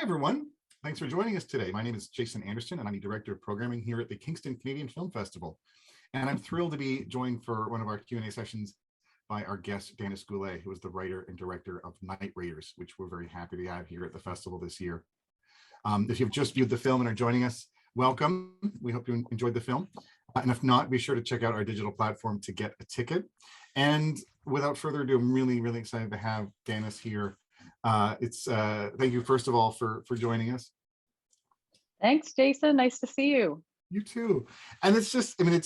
everyone. Thanks for joining us today. My name is Jason Anderson, and I'm the Director of Programming here at the Kingston Canadian Film Festival. And I'm thrilled to be joined for one of our Q&A sessions by our guest, Danis Goulet, who is the writer and director of Night Raiders, which we're very happy to have here at the festival this year. If you've just viewed the film and are joining us, welcome. We hope you enjoyed the film. And if not, be sure to check out our digital platform to get a ticket. And without further ado, I'm really, really excited to have Danis here. Thank you, first of all, for joining us. Thanks, Jason. Nice to see you. You too. And it's just, I mean,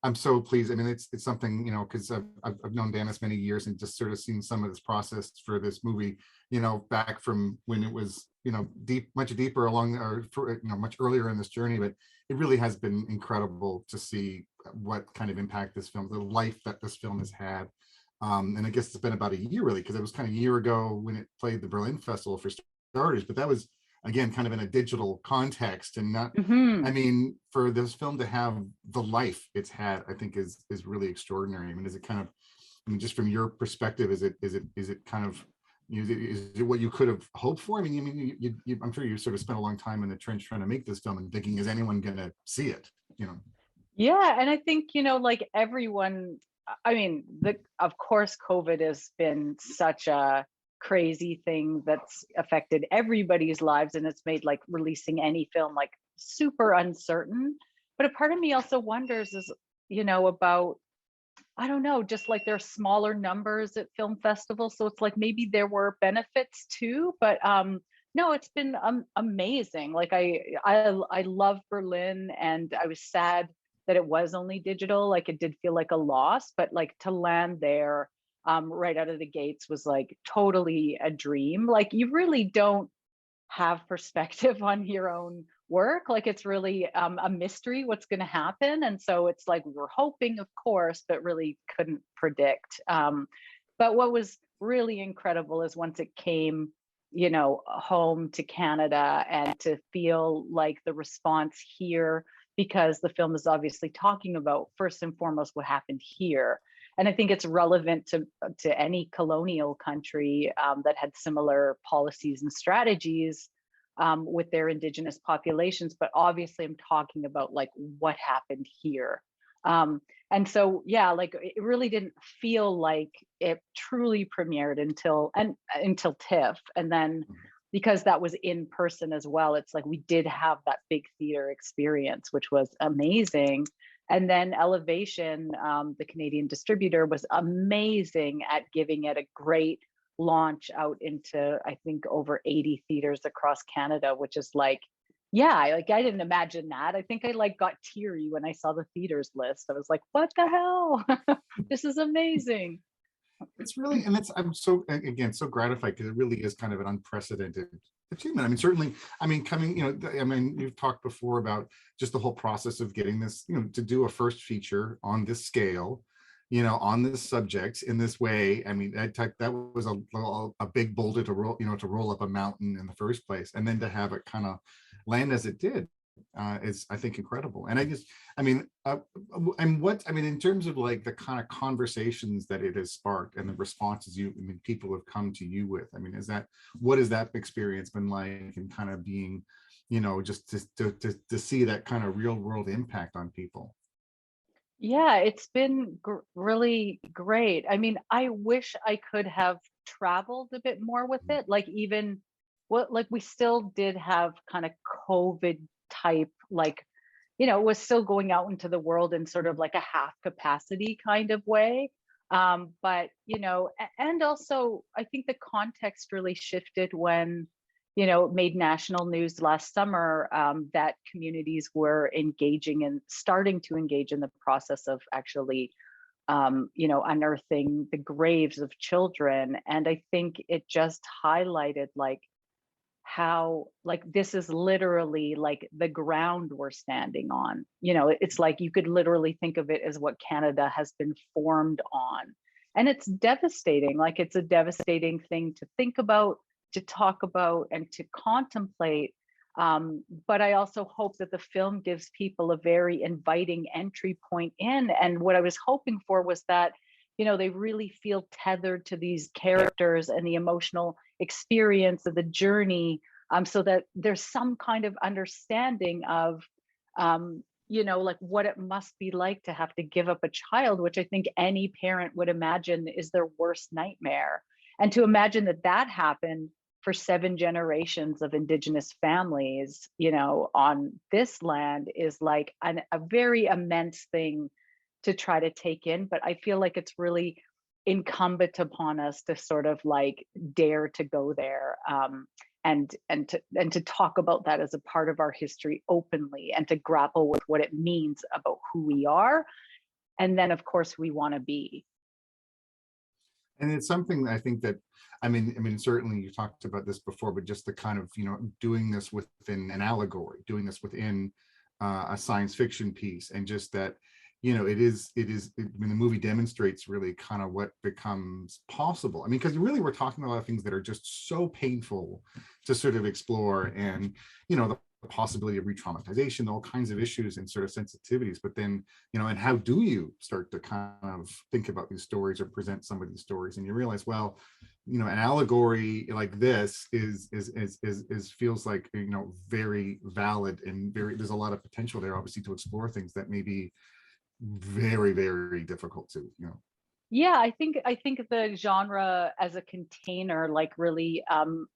I'm so pleased. I mean, it's something, because I've known Danis many years and just sort of seen some of this process for this movie, back from when it was, much deeper along, much earlier in this journey. But it really has been incredible to see what kind of impact this film, the life that this film has had. And I guess it's been about a year, really, because it was kind of a year ago when it played the Berlin Festival for starters. But that was, again, kind of in a digital context, and not, I mean, for this film to have the life it's had, I think is really extraordinary. I mean, is it kind of, I mean, just from your perspective, is it kind of, is it what you could have hoped for? I mean, I'm sure you sort of spent a long time in the trench trying to make this film and thinking, is anyone going to see it? Yeah, and I think, like everyone, I mean, of course, COVID has been such a crazy thing that's affected everybody's lives, and it's made like releasing any film like super uncertain. But a part of me also wonders is, about, I don't know, just like there's smaller numbers at film festivals, so it's like maybe there were benefits too. But no, it's been amazing. Like I love Berlin, and I was sad that it was only digital. Like it did feel like a loss, but like to land there right out of the gates was like totally a dream. Like you really don't have perspective on your own work. Like it's really a mystery what's going to happen. And so it's like, we were hoping, of course, but really couldn't predict. But what was really incredible is once it came, home to Canada, and to feel like the response here, because the film is obviously talking about first and foremost what happened here. And I think it's relevant to any colonial country that had similar policies and strategies with their Indigenous populations. But obviously I'm talking about like what happened here. And so, yeah, like it really didn't feel like it truly premiered until TIFF. And then because that was in person as well, it's like we did have that big theater experience, which was amazing. And then Elevation, the Canadian distributor, was amazing at giving it a great launch out into, I think, over 80 theaters across Canada, which is like, yeah, like I didn't imagine that. I think I like got teary when I saw the theaters list. I was like, what the hell? This is amazing. It's really, and I'm so, again, so gratified, because it really is kind of an unprecedented achievement. I mean, certainly, I mean, coming, I mean, you've talked before about just the whole process of getting this, to do a first feature on this scale, on this subject in this way. I mean, that was a big boulder to roll, to roll up a mountain in the first place, and then to have it kind of land as it did. Is, I think, incredible. And in terms of like the kind of conversations that it has sparked and the responses people have come to you with, I mean, what has that experience been like, and kind of being, just to see that kind of real world impact on people? Yeah, it's been really great. I mean, I wish I could have traveled a bit more with it. Like even we still did have kind of COVID type, like, it was still going out into the world in sort of like a half capacity kind of way. But, and also I think the context really shifted when, it made national news last summer that communities were starting to engage in the process of actually, unearthing the graves of children. And I think it just highlighted like how like this is literally like the ground we're standing on. It's like you could literally think of it as what Canada has been formed on. And it's devastating. Like it's a devastating thing to think about, to talk about, and to contemplate. But I also hope that the film gives people a very inviting entry point in. And what I was hoping for was that, they really feel tethered to these characters and the emotional experience, of the journey, so that there's some kind of understanding of, like what it must be like to have to give up a child, which I think any parent would imagine is their worst nightmare. And to imagine that that happened for 7 generations of Indigenous families, on this land is like a very immense thing to try to take in. But I feel like it's really incumbent upon us to sort of like dare to go there, and to talk about that as a part of our history openly, and to grapple with what it means about who we are, and then of course we want to be. And it's something that I think that, I mean, certainly you talked about this before, but just the kind of, doing this within an allegory, doing this within a science fiction piece, and just that, I mean, the movie demonstrates really kind of what becomes possible. I mean, because really we're talking about a lot of things that are just so painful to sort of explore, and, the possibility of re-traumatization, all kinds of issues and sort of sensitivities. But then, and how do you start to kind of think about these stories or present some of these stories? And you realize, well, an allegory like this is feels like, very valid, and there's a lot of potential there, obviously, to explore things that may be very, very difficult to, Yeah, I think the genre as a container, like, really,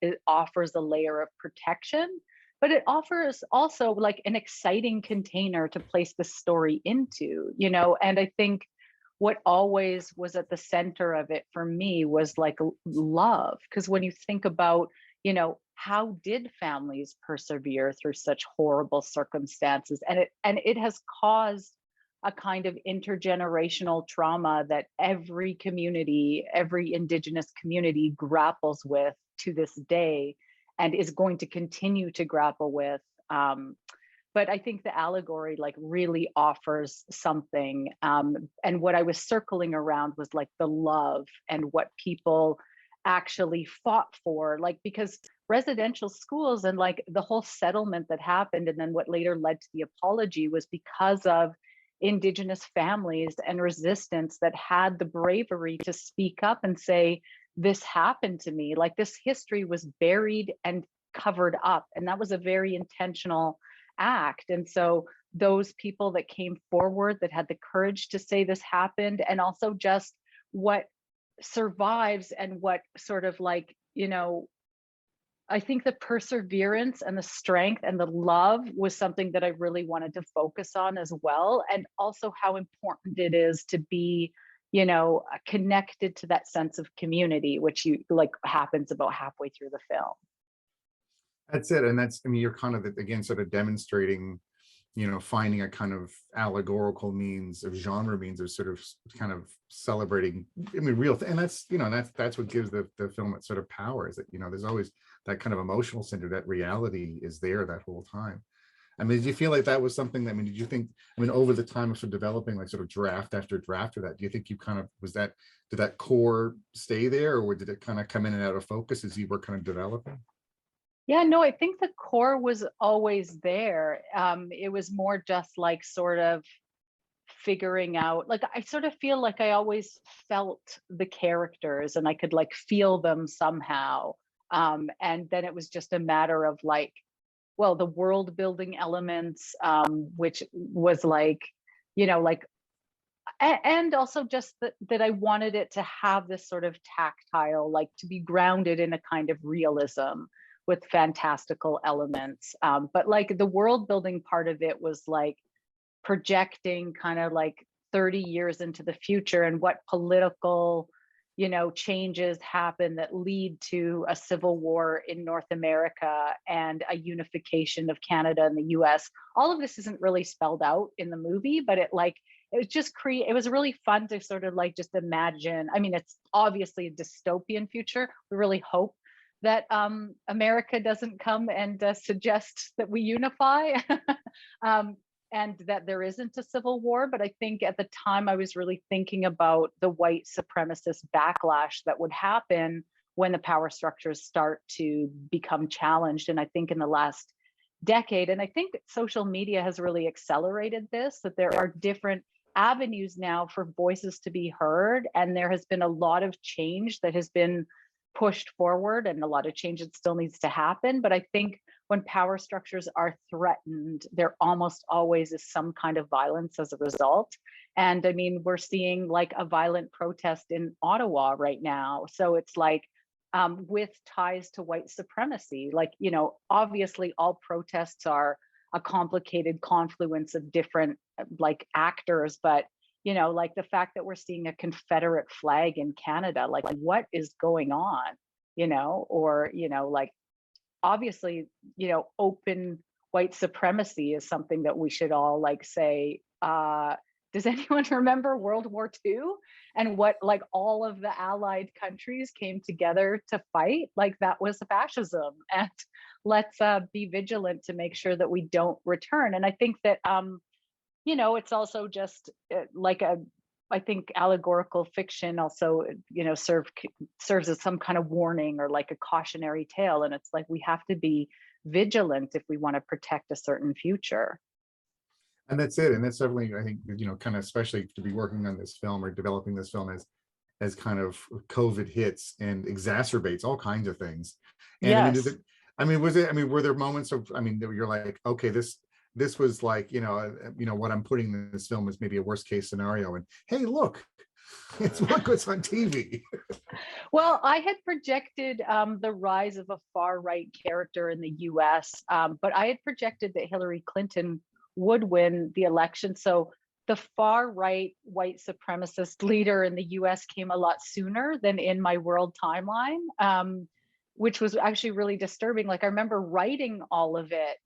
it offers a layer of protection, but it offers also like an exciting container to place the story into, and I think what always was at the center of it for me was like love. Because when you think about, how did families persevere through such horrible circumstances, and it has caused a kind of intergenerational trauma that every community, every Indigenous community grapples with to this day, and is going to continue to grapple with. But I think the allegory like really offers something. And what I was circling around was like the love and what people actually fought for, like, because residential schools and like the whole settlement that happened, and then what later led to the apology, was because of Indigenous families and resistance that had the bravery to speak up and say, this happened to me. Like, this history was buried and covered up. And that was a very intentional act. And so those people that came forward, that had the courage to say this happened, and also just what survives and what sort of like, I think the perseverance and the strength and the love was something that I really wanted to focus on as well. And also how important it is to be, connected to that sense of community, which you like happens about halfway through the film. That's it. And that's, I mean, you're kind of, again, sort of demonstrating, finding a kind of allegorical means of genre means of sort of kind of celebrating, I mean, real and that's, that's what gives the film its sort of power, is that, there's always that kind of emotional center, that reality is there that whole time. I mean, did you feel like that was something that, I mean, did you think, I mean, over the time of sort of developing like sort of draft after draft of that, do you think you kind of, did that core stay there, or did it kind of come in and out of focus as you were kind of developing? Yeah, no, I think the core was always there. It was more just like sort of figuring out, like, I sort of feel like I always felt the characters and I could like feel them somehow. And then it was just a matter of like, well, the world building elements, which was like, like, and also just that I wanted it to have this sort of tactile, like to be grounded in a kind of realism with fantastical elements. But like the world building part of it was like projecting kind of like 30 years into the future, and what political, changes happen that lead to a civil war in North America and a unification of Canada and the US. All of this isn't really spelled out in the movie, but it was just it was really fun to sort of like just imagine. I mean, it's obviously a dystopian future. We really hope that America doesn't come and suggest that we unify. And that there isn't a civil war. But I think at the time I was really thinking about the white supremacist backlash that would happen when the power structures start to become challenged. And I think in the last decade, and I think social media has really accelerated this, that there are different avenues now for voices to be heard. And there has been a lot of change that has been pushed forward and a lot of change that still needs to happen. But I think when power structures are threatened, there almost always is some kind of violence as a result. And I mean, we're seeing like a violent protest in Ottawa right now. So it's like, with ties to white supremacy, like, you know, obviously all protests are a complicated confluence of different like actors, but you know, like the fact that we're seeing a Confederate flag in Canada, like what is going on, you know, or, you know, like obviously, you know, open white supremacy is something that we should all like say, does anyone remember World War II and what like all of the allied countries came together to fight? Like that was fascism. And let's be vigilant to make sure that we don't return. And I think that, you know, it's also just like a, I think allegorical fiction also, you know, serves as some kind of warning or like a cautionary tale. And it's like, we have to be vigilant if we want to protect a certain future. And that's it. And that's definitely, I think, you know, kind of especially to be working on this film or developing this film as kind of COVID hits and exacerbates all kinds of things. And I mean, Yes. were there moments of, I mean, that you're like, okay, this was like, you know, what I'm putting in this film is maybe a worst case scenario. And hey, look, it's what goes on TV. Well, I had projected the rise of a far right character in the US, but I had projected that Hillary Clinton would win the election. So the far right white supremacist leader in the US came a lot sooner than in my world timeline, which was actually really disturbing. Like I remember writing all of it.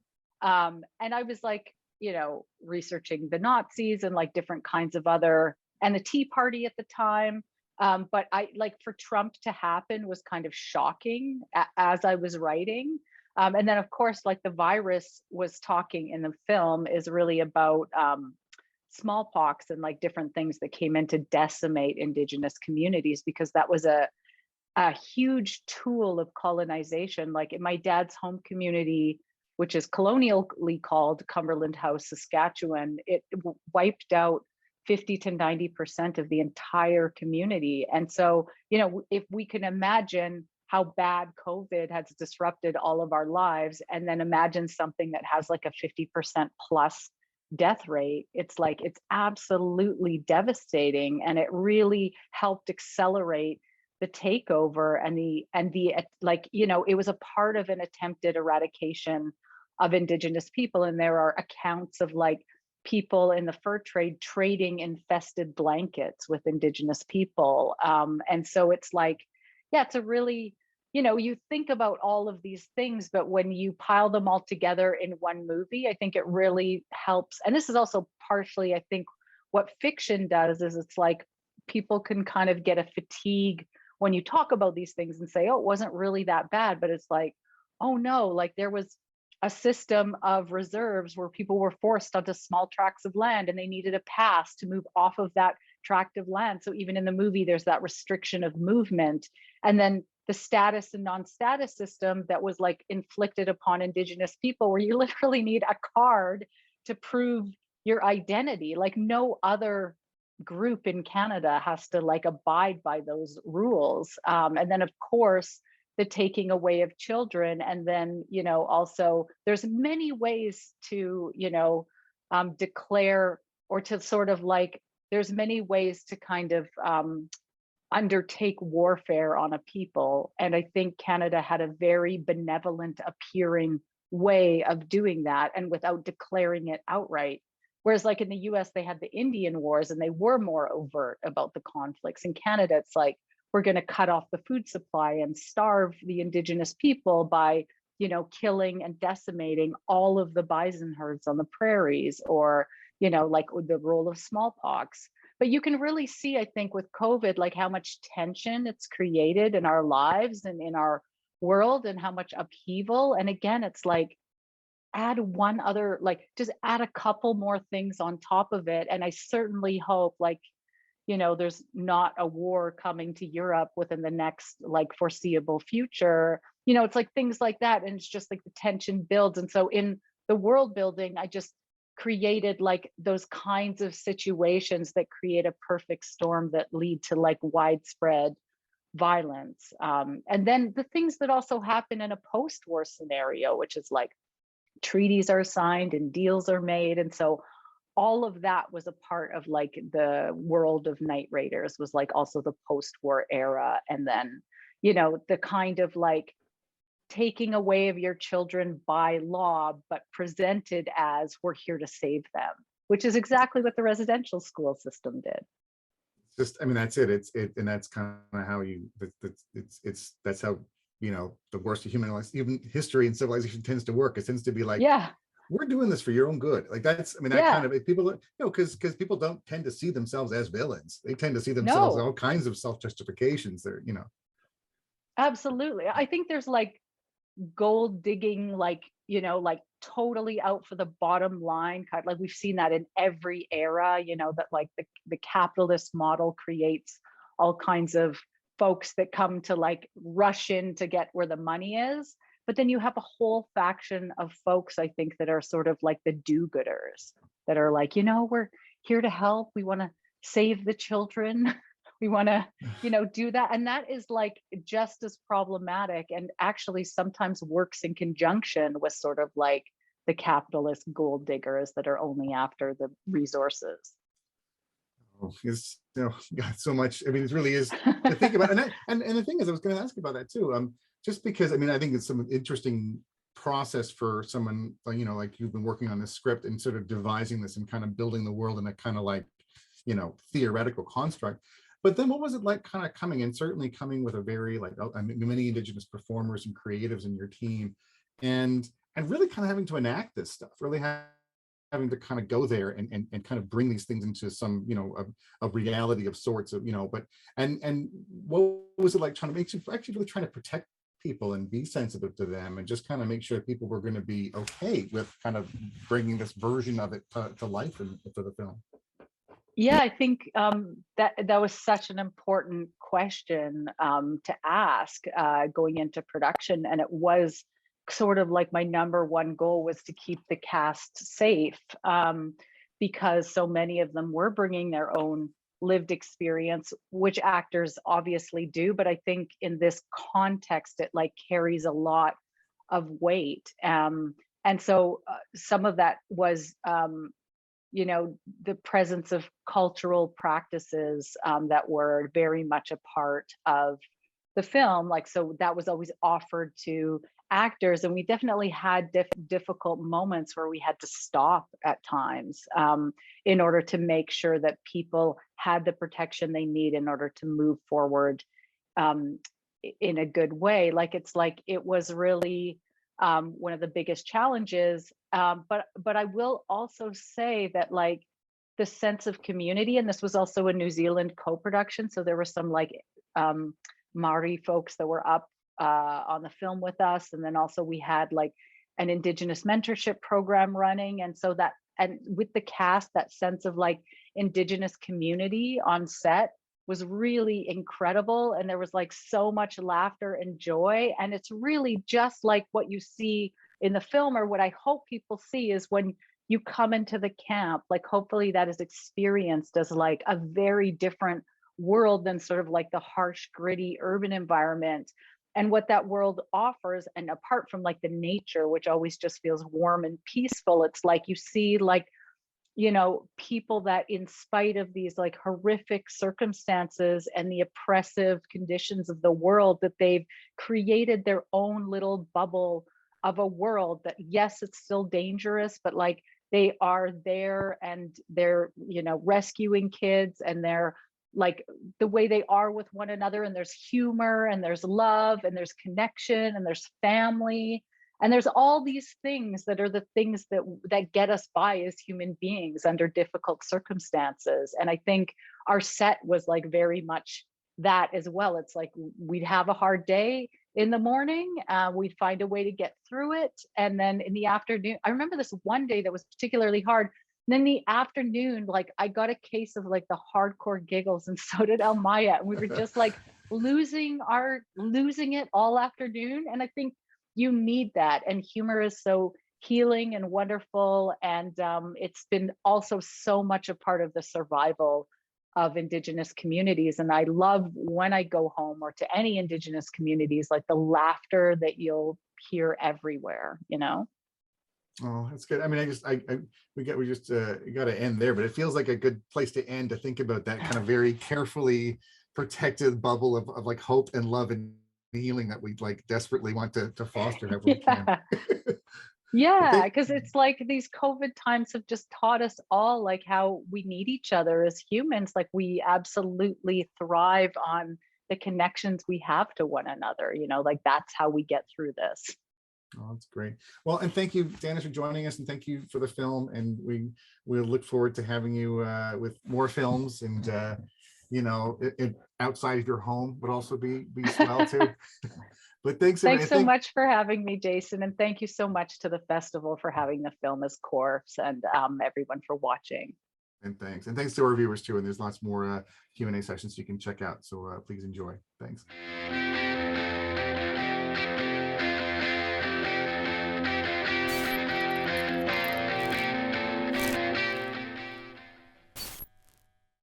And I was like, you know, researching the Nazis and like different kinds of other, and the Tea Party at the time. But I like for Trump to happen was kind of shocking as I was writing. And then, of course, like the virus was talking in the film is really about smallpox and like different things that came in to decimate Indigenous communities, because that was a huge tool of colonization. Like in my dad's home community, which is colonially called Cumberland House, Saskatchewan, it wiped out 50 to 90% of the entire community. And so, you know, if we can imagine how bad COVID has disrupted all of our lives, and then imagine something that has like a 50% plus death rate, it's like, it's absolutely devastating. And it really helped accelerate the takeover and the like, you know, it was a part of an attempted eradication of Indigenous people. And there are accounts of like people in the fur trade trading infested blankets with Indigenous people. And so it's like, yeah, it's a really, you know, you think about all of these things, but when you pile them all together in one movie, I think it really helps. And this is also partially, I think, what fiction does is it's like people can kind of get a fatigue when you talk about these things and say, oh, it wasn't really that bad. But it's like, oh no, like there was a system of reserves where people were forced onto small tracts of land and they needed a pass to move off of that tract of land. So even in the movie, there's that restriction of movement. And then the status and non-status system that was like inflicted upon Indigenous people, where you literally need a card to prove your identity. Like no other group in Canada has to like abide by those rules. And then of course, the taking away of children. And then, you know, also there's many ways to, you know, declare or to sort of like, there's many ways to kind of undertake warfare on a people. And I think Canada had a very benevolent appearing way of doing that and without declaring it outright. Whereas like in the US, they had the Indian Wars and they were more overt about the conflicts. In Canada, it's like, we're going to cut off the food supply and starve the Indigenous people by, you know, killing and decimating all of the bison herds on the prairies, or, you know, like the role of smallpox. But you can really see, I think, with COVID, like how much tension it's created in our lives and in our world and how much upheaval. And again, it's like, add one other, like just add a couple more things on top of it. And I certainly hope, like, you know, there's not a war coming to Europe within the next like foreseeable future. You know, it's like things like that. And it's just like the tension builds. And so in the world building, I just created like those kinds of situations that create a perfect storm that lead to like widespread violence. And then the things that also happen in a post-war scenario, which is like treaties are signed and deals are made. And so all of that was a part of like the world of Night Raiders, was like also the post-war era. And then, you know, the kind of like taking away of your children by law, but presented as we're here to save them, which is exactly what the residential school system did. Just, I mean, that's it. And that's kind of how that's how, you know, the worst of human history and civilization tends to work. It tends to be like, Yeah, we're doing this for your own good. Like that's, I mean, that yeah, kind of people, you know, because people don't tend to see themselves as villains. They tend to see themselves as no, all kinds of self-justifications. They're, you know. absolutely. I think there's like gold digging, like, you know, like totally out for the bottom line kind, like we've seen that in every era, you know, that like the capitalist model creates all kinds of folks that come to like rush in to get where the money is. But then you have a whole faction of folks, I think, that are sort of like the do-gooders, that are like, you know, we're here to help, we want to save the children. We want to, you know, do that. And that is like just as problematic, and actually sometimes works in conjunction with sort of like the capitalist gold diggers that are only after the resources. Oh, it's, you know, got so much. I mean, it really is to think about. And the thing is, I was going to ask you about that too. Just because, I mean, I think it's some interesting process for someone, you know, like you've been working on this script and sort of devising this and kind of building the world in a kind of like, you know, theoretical construct. But then what was it like kind of coming in, certainly coming with a very like, I mean, many Indigenous performers and creatives in your team, and really kind of having to enact this stuff, really having to kind of go there and kind of bring these things into some, you know, a reality of sorts of, you know, but, and what was it like trying to make you actually really trying to protect people and be sensitive to them and just kind of make sure people were going to be okay with kind of bringing this version of it to life and for the film? Yeah, I think that was such an important question to ask going into production, and it was sort of like my number one goal was to keep the cast safe, because so many of them were bringing their own lived experience, which actors obviously do, but I think in this context it like carries a lot of weight, and so some of that was you know, the presence of cultural practices that were very much a part of the film. Like, so that was always offered to actors. And we definitely had difficult moments where we had to stop at times in order to make sure that people had the protection they need in order to move forward um, in a good way. Like, it's like, it was really one of the biggest challenges. But I will also say that like the sense of community, and this was also a New Zealand co-production, so there were some like Maori folks that were up on the film with us, and then also we had like an Indigenous mentorship program running, and so that, and with the cast, that sense of like Indigenous community on set was really incredible, and there was like so much laughter and joy, and it's really just like what you see in the film, or what I hope people see is when you come into the camp, like hopefully that is experienced as like a very different world than sort of like the harsh, gritty urban environment, and what that world offers. And apart from like the nature, which always just feels warm and peaceful, it's like you see like, you know, people that in spite of these like horrific circumstances and the oppressive conditions of the world, that they've created their own little bubble of a world that, yes, it's still dangerous, but like they are there and they're, you know, rescuing kids, and they're like the way they are with one another, and there's humor and there's love and there's connection and there's family. And there's all these things that are the things that get us by as human beings under difficult circumstances. And I think our set was like very much that as well. It's like we'd have a hard day in the morning, we'd find a way to get through it. And then in the afternoon, I remember this one day that was particularly hard. And then in the afternoon, like I got a case of like the hardcore giggles, and so did Elle-Máijá. And we were just like losing it all afternoon. And I think you need that, and humor is so healing and wonderful, and it's been also so much a part of the survival of Indigenous communities. And I love when I go home or to any Indigenous communities, like the laughter that you'll hear everywhere, you know? Oh, that's good. I mean, we just got to end there, but it feels like a good place to end, to think about that kind of very carefully protected bubble of like hope and love and healing that we like desperately want to foster however we can. Yeah. Yeah, because it's like these COVID times have just taught us all like how we need each other as humans. Like we absolutely thrive on the connections we have to one another, you know, like that's how we get through this. Oh, that's great. Well, and thank you, Danis, for joining us, and thank you for the film. And we'll look forward to having you with more films, and you know, outside of your home would also be swell too. But thanks so much for having me, Jason, and thank you so much to the festival for having the film as Corpse, and everyone for watching. And thanks to our viewers too. And there's lots more Q&A sessions you can check out, so please enjoy. Thanks.